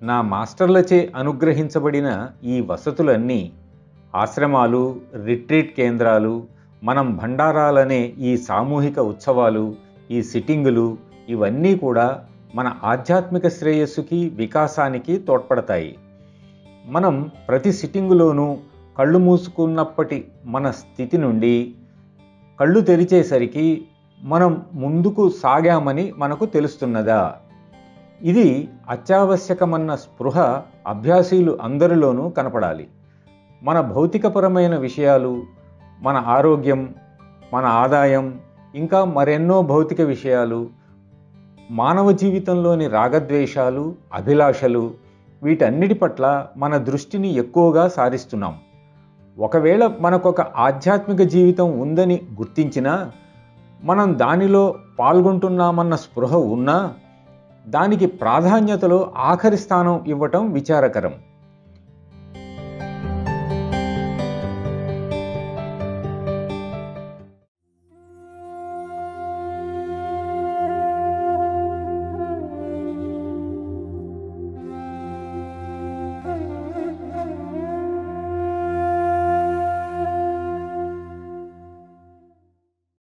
నా మాస్టర్లచే అనుగ్రహించబడిన ఈ వసతులన్నీ, ఆశ్రమాలు, రిట్రీట్ కేంద్రాలు, మనం భండారాలనే ఈ సామూహిక ఉత్సవాలు, ఈ సిట్టింగులు, ఇవన్నీ కూడా మన ఆధ్యాత్మిక శ్రేయస్సుకి, వికాసానికి తోడ్పడతాయి. మనం ప్రతి సిట్టింగులోనూ కళ్ళు మూసుకున్నప్పటి మన స్థితి నుండి కళ్ళు తెరిచేసరికి మనం ముందుకు సాగామని మనకు తెలుస్తున్నదా? ఇది అత్యావశ్యకమన్న స్పృహ అభ్యాసీలు అందరిలోనూ కనపడాలి. మన భౌతికపరమైన విషయాలు, మన ఆరోగ్యం, మన ఆదాయం, ఇంకా మరెన్నో భౌతిక విషయాలు, మానవ జీవితంలోని రాగద్వేషాలు, అభిలాషలు, వీటన్నిటి పట్ల మన దృష్టిని ఎక్కువగా సారిస్తున్నాం. ఒకవేళ మనకొక ఆధ్యాత్మిక జీవితం ఉందని గుర్తించినా, మనం దానిలో పాల్గొంటున్నామన్న స్పృహ ఉన్నా, దానికి ప్రాధాన్యతలో ఆఖరి స్థానం ఇవ్వటం విచారకరం.